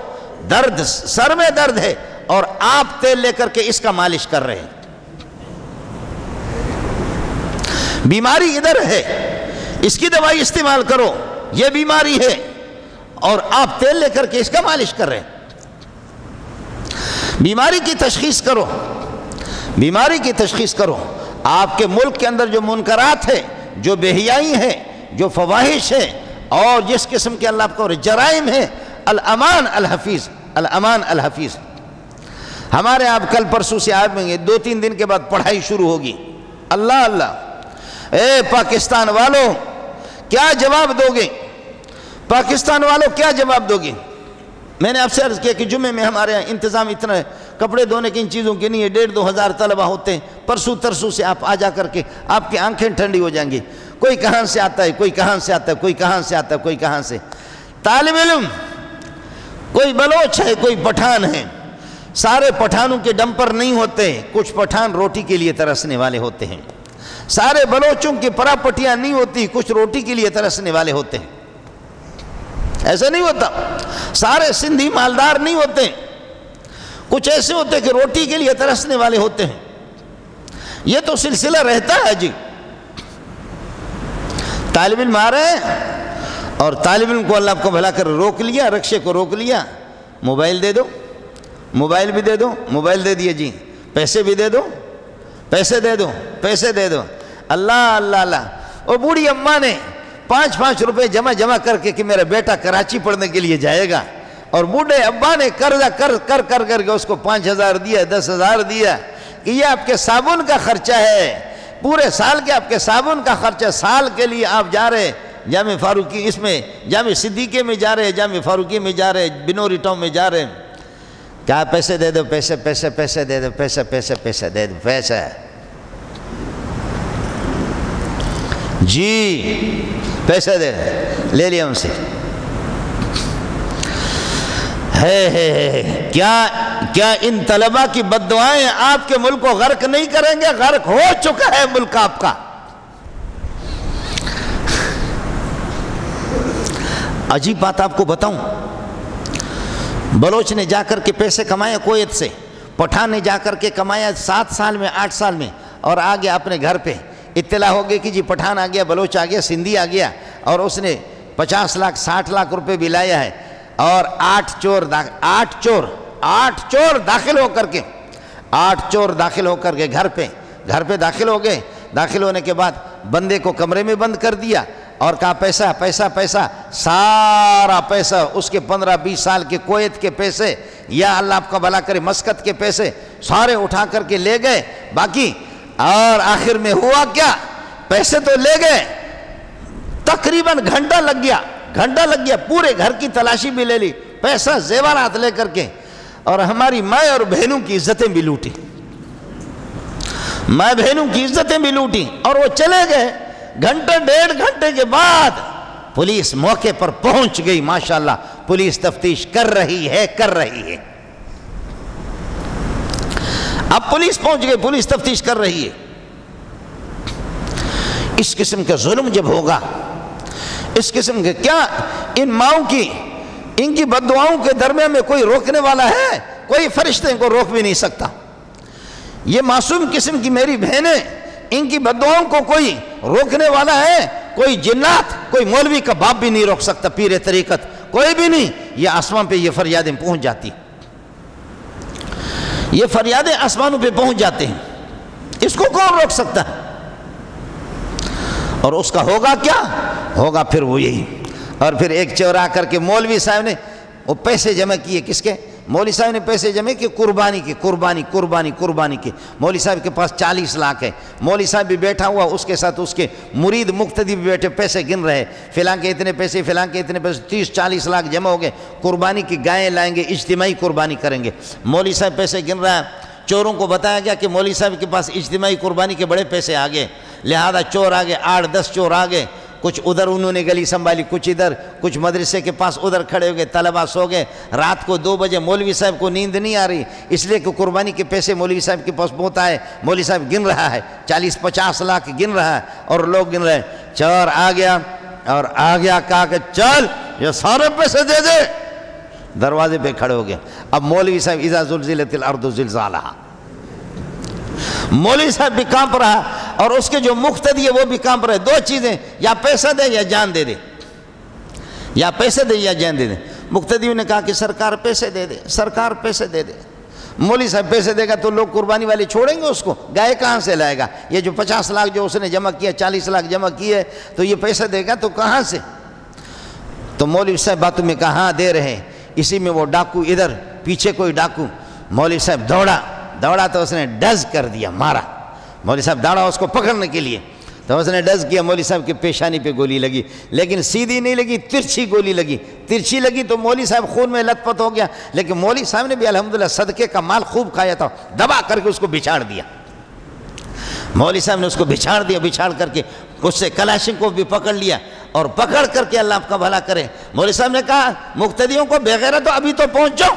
درد سر میں درد ہے اور آپ تیل لے کر کے اس کا مالش کر رہے ہیں. بیماری ادھر ہے، اس کی دوائی استعمال کرو، یہ بیماری ہے، اور آپ تیل لے کر کے اس کا مالش کر رہے ہیں. بیماری کی تشخیص کرو، بیماری کی تشخیص کرو. آپ کے ملک کے اندر جو منکرات ہے، جو بے حیائی ہے، جو فواحش ہے، اور جس قسم کے اللہ آپ کو جرائم ہے، الامان الحفیظ، الامان الحفیظ. ہمارے آپ کل پرسوں سے آئیں گے، 2-3 دن کے بعد پڑھائی شروع ہوگی. اللہ اللہ، اے پاکستان والوں کیا جواب دو گے؟ پاکستان والوں کیا جواب دو گے؟ میں نے آپ سے عرض کیا کہ جمعے میں ہمارے یہاں انتظام اتنا ہے، کپڑے دھونے کی ان چیزوں کی نہیں ہے. 1,500-2 ہزار طلبہ ہوتے ہیں. پرسوں ترسوں سے آپ آ جا کر کے آپ کی آنکھیں ٹھنڈی ہو جائیں گی. کوئی کہاں سے آتا ہے، کوئی کہاں سے آتا ہے، کوئی کہاں سے آتا ہے، کوئی کہاں سے. طالب علم کوئی بلوچ ہے، کوئی پٹھان ہے. سارے پٹھانوں کے ڈم پر نہیں ہوتے، کچھ پٹھان روٹی کے لیے ترسنے والے ہوتے ہیں. سارے بلوچوں کی پراپٹیاں نہیں ہوتی، کچھ روٹی کے لیے ترسنے والے ہوتے ہیں. ایسا نہیں ہوتا. سارے سندھی مالدار نہیں ہوتے، کچھ ایسے ہوتے کہ روٹی کے لیے ترسنے والے ہوتے ہیں. یہ تو سلسلہ رہتا ہے جی. طالب علم آ رہے ہیں اور طالب علم کو اللہ کو بھلا کر روک لیا، رکشے کو روک لیا. موبائل دے دو، موبائل بھی دے دو. موبائل دے دیے جی، پیسے بھی دے دو، پیسے دے دو، پیسے دے دو. اللہ اللہ اللہ. اور بوڑھی اماں نے 5-5 روپے جمع کر کے کہ میرا بیٹا کراچی پڑھنے کے لیے جائے گا، اور بوڑھے ابا نے قرضہ کر کے اس کو 5,000 دیا، 10,000 دیا کہ یہ آپ کے صابن کا خرچہ ہے، پورے سال کے آپ کے صابن کا خرچہ. سال کے لیے آپ جا رہے جامع فاروقی، اس میں جامع صدیقے میں جا رہے، جامع فاروقی میں جا رہے، بنوری ٹاؤن میں جا رہے. کیا پیسے دے دو، پیسے پیسے پیسے دے دو، پیسے پیسے پیسے دے دو، پیسے جی پیسے دے دو. لے لیا ان سے. کیا ان طلبہ کی بددعائیں آپ کے ملک کو غرق نہیں کریں گے؟ غرق ہو چکا ہے ملک آپ کا. عجیب بات آپ کو بتاؤں، بلوچ نے جا کر کے پیسے کمائے کویت سے، پٹھان نے جا کر کے کمایا 7 سال میں 8 سال میں، اور آ گیا اپنے گھر پہ. اطلاع ہو گئی کہ جی پٹھان آ گیا، بلوچ آ گیا، سندھی آ گیا، اور اس نے 50 لاکھ 60 لاکھ روپے بھی لایا ہے. اور 8 چور داخل ہو کر کے 8 چور داخل ہو کر کے گھر پہ داخل ہو گئے. داخل ہونے کے بعد بندے کو کمرے میں بند کر دیا اور کہا پیسہ پیسہ پیسہ. سارا پیسہ اس کے 15-20 سال کے کویت کے پیسے، یا اللہ آپ کا بھلا کرے مسقط کے پیسے، سارے اٹھا کر کے لے گئے. باقی اور آخر میں ہوا کیا؟ پیسے تو لے گئے، تقریباً گھنٹہ لگ گیا، پورے گھر کی تلاشی بھی لے لی، پیسہ زیورات لے کر کے، اور ہماری ماں اور بہنوں کی عزتیں بھی لوٹی، ماں بہنوں کی عزتیں بھی لوٹی. اور وہ چلے گئے. 1.5 گھنٹے کے بعد پولیس موقع پر پہنچ گئی. ماشاءاللہ پولیس تفتیش کر رہی ہے. اب پولیس پہنچ گئی، پولیس تفتیش کر رہی ہے. اس قسم کا ظلم جب ہوگا، اس قسم کے کیا ان ماؤں کی، ان کی بددعاؤں کے درمیان میں کوئی روکنے والا ہے؟ کوئی فرشتے کو روک بھی نہیں سکتا. یہ معصوم قسم کی میری بہنیں، ان کی بددعاؤں کو کوئی روکنے والا ہے؟ کوئی جنات، کوئی مولوی کا باپ بھی نہیں روک سکتا، پیر طریقت کوئی بھی نہیں. یہ آسمان پہ یہ فریادیں پہنچ جاتی، یہ فریادیں آسمانوں پہ پہنچ جاتے ہیں. اس کو کون روک سکتا ہے؟ اور اس کا ہوگا کیا؟ ہوگا پھر وہ یہی. اور پھر ایک چور آ کر کے مولوی صاحب نے وہ پیسے جمع کیے. کس کے؟ مولوی صاحب نے پیسے جمع کیے قربانی کے. مولوی صاحب کے پاس 40 لاکھ ہے. مولوی صاحب بھی بیٹھا ہوا، اس کے ساتھ اس کے مرید مقتدی بھی بیٹھے، پیسے گن رہے. فلاں کے اتنے پیسے، فلاں کے اتنے پیسے، 30-40 لاکھ جمع ہو گئے. قربانی کی گائیں لائیں گے، اجتماعی قربانی کریں گے. مولوی صاحب پیسے گن رہا ہے. چوروں کو بتایا گیا کہ مولوی صاحب کے پاس اجتماعی قربانی کے بڑے پیسے آ گئے. لہذا چور آ گئے، 8-10 چور آ گئے. کچھ ادھر انہوں نے گلی سنبھالی، کچھ ادھر، کچھ مدرسے کے پاس ادھر کھڑے ہو گئے. طلبہ سو گئے. رات کو 2 بجے مولوی صاحب کو نیند نہیں آ رہی، اس لیے کہ قربانی کے پیسے مولوی صاحب کے پاس بہت آئے. مولوی صاحب گن رہا ہے، 40-50 لاکھ گن رہا ہے، اور لوگ گن رہے ہیں. چور آ گیا اور کہا کہ چل یہ سارے پیسے دے دے. دروازے پہ کھڑے ہو گئے. اب مولوی صاحب اذا زلزلت الارض زلزالہا، مولوی صاحب بھی کانپ رہا اور اس کے جو مقتدی ہے وہ بھی کانپ رہے. دو چیزیں، یا پیسہ دے یا جان دے دے، یا پیسے دے یا جان دے دے. مقتدیوں نے کہا کہ سرکار پیسے دے دے، سرکار پیسے دے دے. مولوی صاحب پیسے دے گا تو لوگ قربانی والے چھوڑیں گے اس کو، گائے کہاں سے لائے گا؟ یہ جو 50 لاکھ جو اس نے جمع کیا، 40 لاکھ جمع کیے، تو یہ پیسے دے گا تو کہاں سے؟ تو مولوی صاحب باتوں میں کہا ہاں دے رہے. اسی میں وہ ڈاکو ادھر پیچھے کوئی ڈاکو، مولوی صاحب دوڑا تو اس نے ڈز کر دیا، مارا. مولوی صاحب دوڑا اس کو پکڑنے کے لیے تو اس نے ڈز کیا. مولوی صاحب کی پیشانی پہ گولی لگی، لیکن سیدھی نہیں لگی، ترچھی گولی لگی. ترچھی لگی تو مولوی صاحب خون میں لت پت ہو گیا، لیکن مولوی صاحب نے بھی الحمدللہ صدقے کا مال خوب کھایا تھا. دبا کر کے اس کو بچھاڑ دیا. مولوی صاحب نے اس کو بچھاڑ دیا، بچھاڑ کر کے اس سے کلاشن کو بھی پکڑ لیا اور پکڑ کر کے اللہ آپ کا بھلا کرے. مولوی صاحب نے کہا مقتدیوں کو بغیرت تو ابھی تو پہنچو،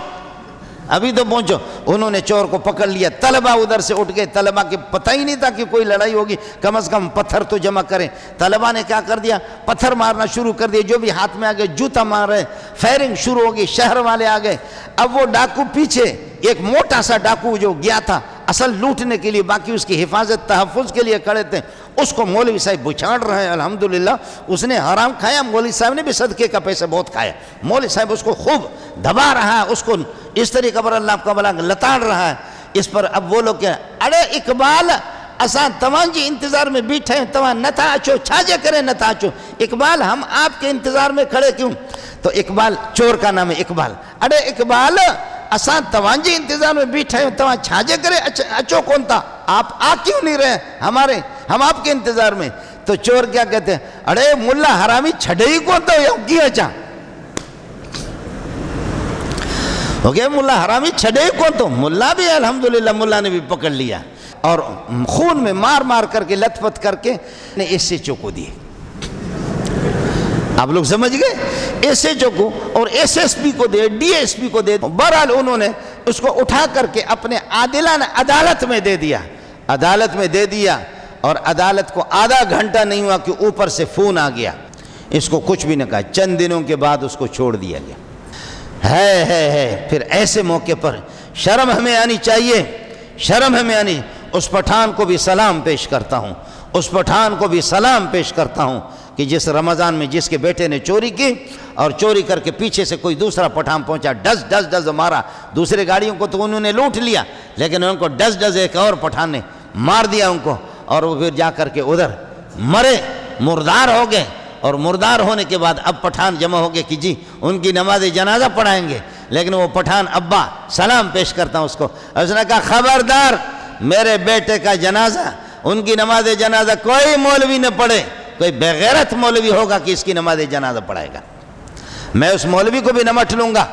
ابھی تو پہنچو. انہوں نے چور کو پکڑ لیا. طلبہ ادھر سے اٹھ گئے، طلبہ کے پتہ ہی نہیں تھا کہ کوئی لڑائی ہوگی، کم از کم پتھر تو جمع کریں. طلبہ نے کیا کر دیا، پتھر مارنا شروع کر دیا. جو بھی ہاتھ میں آ گئے جوتا مار رہے، فائرنگ شروع ہو گئی. شہر والے آ گئے. اب وہ ڈاکو پیچھے، ایک موٹا سا ڈاکو جو گیا تھا اصل لوٹنے کے لیے، باقی اس کی حفاظت تحفظ کے لیے کھڑے تھے، اس کو مولوی صاحب بچھاڑ رہے ہیں. الحمدللہ اس نے حرام کھایا، مولوی صاحب نے بھی صدقے کا پیسہ بہت کھایا. مولوی صاحب اس کو خوب دبا رہا ہے، اس کو اس طریقے پر اللہ کا بھلا لتاڑ رہا ہے. اس پر اب وہ لوگ کیا، اڑے اقبال اساں تواں جی انتظار میں بیٹھے ہیں، تواں نہ تھا اچو، چھاجے کریں نہ تھا اچو. اقبال ہم آپ کے انتظار میں کھڑے کیوں؟ تو اقبال، چور کا نام ہے اقبال، اڑے اقبال اساں تواں جی انتظار میں بیٹھے ہیں، تواں چھاجے کرے اچو کون تھا، آپ آ کیوں نہیں رہے ہم آپ کے انتظار میں. تو چور کیا کہتے ہیں، اڑے ملا حرامی چھڑے ہی کون تھا کیا چاہ ہو گیا، ملا حرامی چھڑے ہی کون تو. ملا بھی الحمدللہ ملا نے بھی پکڑ لیا اور خون میں مار مار کر کے لت پت کر کے ایس ایچ او کو دیے. آپ لوگ سمجھ گئے، ایس ایچ او کو اور ایس ایس پی کو دے، ڈی ایس پی کو دے. بہرحال انہوں نے اس کو اٹھا کر کے اپنے عادلانہ عدالت میں دے دیا، عدالت میں دے دیا. اور عدالت کو آدھا گھنٹہ نہیں ہوا کہ اوپر سے فون آ گیا. اس کو کچھ بھی نہ کہا، چند دنوں کے بعد اس کو چھوڑ دیا گیا. ہے پھر ایسے موقع پر شرم ہمیں آنی چاہیے، شرم ہمیں آنی. اس پٹھان کو بھی سلام پیش کرتا ہوں، اس پٹھان کو بھی سلام پیش کرتا ہوں کہ جس رمضان میں جس کے بیٹے نے چوری کی اور چوری کر کے پیچھے سے کوئی دوسرا پٹھان پہنچا، ڈز مارا. دوسرے گاڑیوں کو تو انہوں نے لوٹ لیا، لیکن ان کو ڈز ایک اور پٹھان نے مار دیا ان کو، اور وہ پھر جا کر کے ادھر مرے، مردار ہو گئے. اور مردار ہونے کے بعد اب پٹھان جمع ہو گئے کہ جی ان کی نماز جنازہ پڑھائیں گے. لیکن وہ پٹھان ابا سلام پیش کرتا ہوں اس کو، اس نے کہا خبردار میرے بیٹے کا جنازہ، ان کی نماز جنازہ کوئی مولوی نہ پڑھے. کوئی بغیرت مولوی ہوگا کہ اس کی نماز جنازہ پڑھائے گا، میں اس مولوی کو بھی نہ مٹ لوں گا.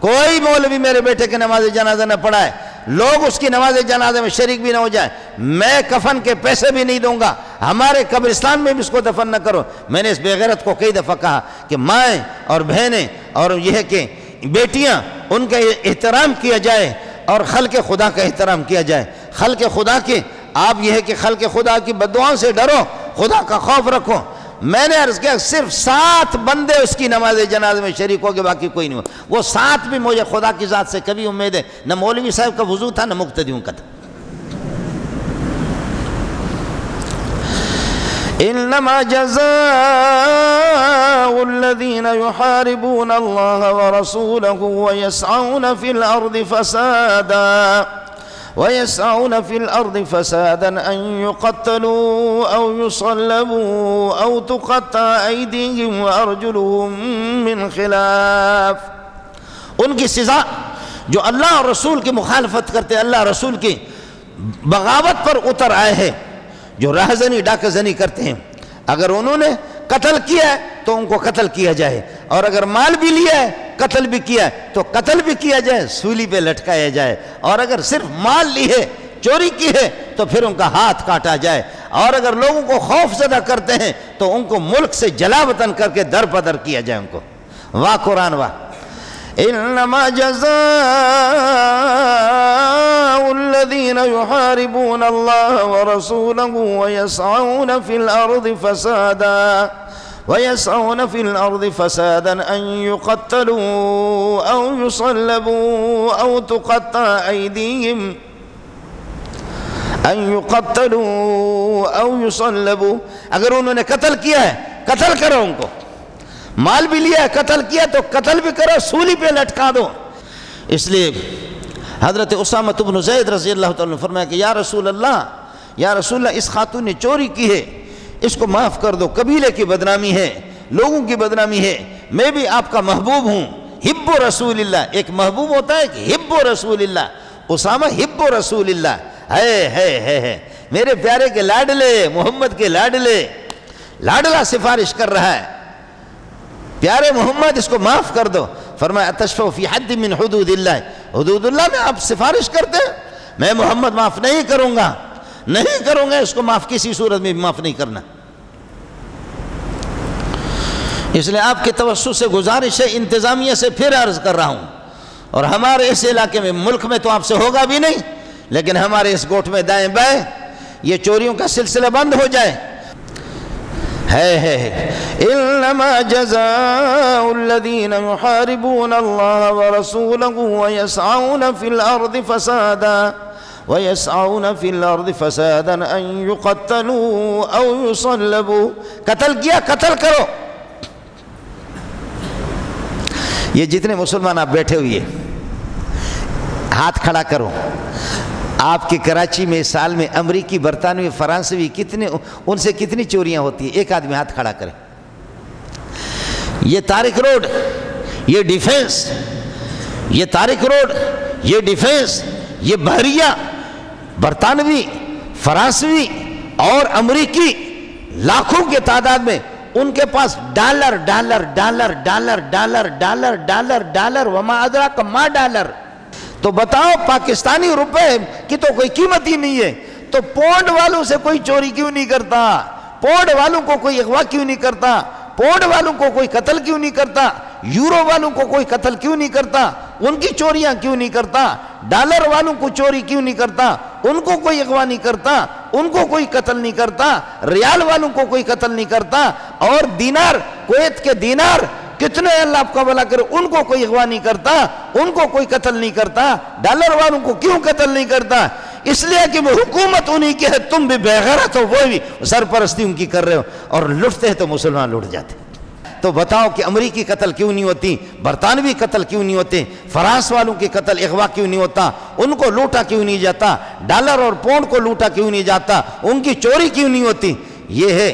کوئی مولوی میرے بیٹے کے نماز جنازہ نہ پڑھائے، لوگ اس کی نماز جنازہ میں شریک بھی نہ ہو جائے. میں کفن کے پیسے بھی نہیں دوں گا، ہمارے قبرستان میں بھی اس کو دفن نہ کرو. میں نے اس بغیرت کو کئی دفعہ کہا کہ مائیں اور بہنیں اور یہ ہے کہ بیٹیاں، ان کا احترام کیا جائے اور خلق خدا کا احترام کیا جائے. خلق خدا کے آپ یہ ہے کہ خلق خدا کی بددعاؤں سے ڈرو، خدا کا خوف رکھو. میں نے عرض کیا صرف 7 بندے اس کی نماز جنازہ میں شریک ہو گئے، باقی کوئی نہیں ہو. وہ 7 بھی مجھے خدا کی ذات سے کبھی امید ہے، نہ مولوی صاحب کا وضو تھا نہ مقتدیوں کا تھا. انما جزاء الذين يحاربون الله ورسوله ويسعون في الأرض فسادا أن يقتلوا أو يصلبوا أو تقطع أيديهم وأرجلهم من خلاف. ان کی سزا جو اللہ اور رسول کی مخالفت کرتے، اللہ رسول کی بغاوت پر اتر آئے ہیں، جو راہزنی ڈاکہ زنی کرتے ہیں، اگر انہوں نے قتل کیا ہے تو ان کو قتل کیا جائے، اور اگر مال بھی لیا ہے قتل بھی کیا ہے تو قتل بھی کیا جائے، سولی پہ لٹکایا جائے. اور اگر صرف مال لی ہے، چوری کی ہے، تو پھر ان کا ہاتھ کاٹا جائے. اور اگر لوگوں کو خوف زدہ کرتے ہیں تو ان کو ملک سے جلا وطن کر کے در بدر کیا جائے ان کو. واہ قرآن واہ. انما جزاء الذين يحاربون الله ورسوله ويسعون في الارض فسادا وَيَسْعَوْنَ فِي الْأَرْضِ فَسَادًا أَن يُقَتَّلُوا أَوْ يُصَلَّبُوا أَوْ تُقَطَّعَ أَيْدِيهِمْ أَن يُقَتَّلُوا أَوْ يُصَلَّبُوا. اگر انہوں نے قتل کیا ہے قتل کرو ان کو، مال بھی لیا ہے قتل کیا تو قتل بھی کرو، سولی پہ لٹکا دو. اس لیے حضرت اسامہ بن زید رضی اللہ تعالیٰ نے فرمایا کہ یا رسول اللہ اس خاتون نے چوری کی ہے، اس کو معاف کر دو، قبیلے کی بدنامی ہے، لوگوں کی بدنامی ہے، میں بھی آپ کا محبوب ہوں. حب رسول اللہ، ایک محبوب ہوتا ہے کہ حب رسول اللہ. اسامہ حب رسول اللہ ہے میرے پیارے کے لاڈلے، محمد کے لاڈلے، لاڈلہ سفارش کر رہا ہے، پیارے محمد اس کو معاف کر دو. فرمایا اتشفع فی حد من حدود اللہ، حدود اللہ میں آپ سفارش کرتے ہیں، میں محمد معاف نہیں کروں گا اس کو معاف، کسی صورت میں معاف نہیں کرنا. اس لیے آپ کے توسط سے گزارش ہے، انتظامیہ سے پھر عرض کر رہا ہوں، اور ہمارے اس علاقے میں، ملک میں تو آپ سے ہوگا بھی نہیں، لیکن ہمارے اس گوٹھ میں دائیں بائیں یہ چوریوں کا سلسلہ بند ہو جائے. انما جزاء الذين يحاربون الله ورسوله ويسعون في الارض فسادا ان يقتلوا او يصلبوا. قتل کیا قتل کرو. یہ جتنے مسلمان آپ بیٹھے ہوئے ہاتھ کھڑا کرو. آپ کے کراچی میں سال میں امریکی، برطانوی، فرانسوی ان سے کتنی چوریاں ہوتی ہیں؟ ایک آدمی ہاتھ کھڑا کرے. یہ طارق روڈ، یہ ڈیفنس، یہ طارق روڈ، یہ ڈیفنس، یہ بحریہ، برطانوی، فرانسوی اور امریکی لاکھوں کے تعداد میں، ان کے پاس dollar dollar dollar dollar dollar dollar dollar dollar وما ادراک ما ڈالر. تو بتاؤ پاکستانی روپے کی تو کوئی قیمت ہی نہیں ہے، تو پونڈ والوں سے کوئی چوری کیوں نہیں کرتا؟ پونڈ والوں کو کوئی اغوا کیوں نہیں کرتا؟ پونڈ والوں کو کوئی قتل کیوں نہیں کرتا؟ یورو والوں کو کوئی قتل کیوں نہیں کرتا؟ ان کی چوریاں کیوں نہیں کرتا؟ ڈالر والوں کو چوری کیوں نہیں کرتا؟ ان کو کوئی اغوا نہیں کرتا، ان کو کوئی قتل نہیں کرتا. ریال والوں کو کوئی قتل نہیں کرتا. اور دینار، کویت کے دینار کتنے اللہ آپ کا بھلا کرے، ان کو کوئی اغوا نہیں کرتا، ان کو کوئی قتل نہیں کرتا. ڈالر والوں کو کیوں قتل نہیں کرتا؟ اس لیے کہ وہ حکومت انہی کی ہے، تم بھی بغیرت ہو، وہ بھی سرپرستی ان کی کر رہے ہو، اور لٹتے ہیں تو مسلمان لٹ جاتے. تو بتاؤ کہ امریکی قتل کیوں نہیں ہوتی، برطانوی قتل کیوں نہیں ہوتے، فرانس والوں کے قتل اغوا کیوں نہیں ہوتا، ان کو لوٹا کیوں نہیں جاتا، ڈالر اور پونڈ کو لوٹا کیوں نہیں جاتا، ان کی چوری کیوں نہیں ہوتی؟ یہ ہے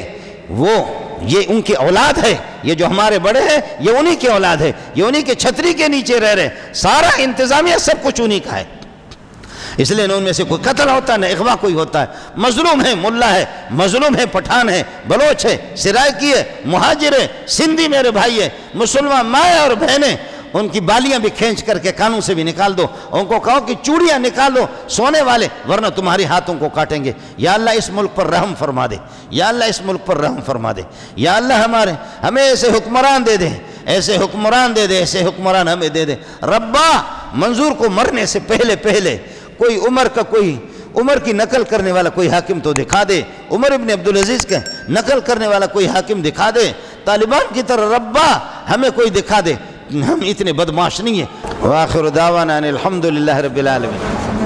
یہ ان کی اولاد ہے. یہ جو ہمارے بڑے ہیں یہ انہی کی اولاد ہے، یہ انہی کے چھتری کے نیچے رہ رہے، سارا انتظامیہ سب کچھ انہی کا ہے. اس لیے ان میں سے کوئی قتل ہوتا ہے نہ اغوا کوئی ہوتا ہے. مظلوم ہے ملا ہے، مظلوم ہے پٹھان ہے، بلوچ ہے، سرائکی ہے، مہاجر ہے، سندھی میرے بھائی ہے، مسلمان مائیں اور بہنیں، ان کی بالیاں بھی کھینچ کر کے کانوں سے بھی نکال دو، ان کو کہو کہ چوڑیاں نکال دو سونے والے، ورنہ تمہاری ہاتھوں کو کاٹیں گے. یا اللہ اس ملک پر رحم فرما دے، یا اللہ اس ملک پر رحم فرما دے. یا اللہ ہمیں ایسے حکمران دے دے، ایسے حکمران دے دے، ایسے حکمران ہمیں دے دے. ربا منظور کو مرنے سے پہلے کوئی عمر کی نقل کرنے والا کوئی حاکم تو دکھا دے، عمر ابن عبدالعزیز کا نقل کرنے والا کوئی حاکم دکھا دے. طالبان کی طرح ربا ہمیں کوئی دکھا دے، ہم اتنے بدمعاش نہیں ہیں. وآخر دعوانا ان الحمدللہ رب العالمین.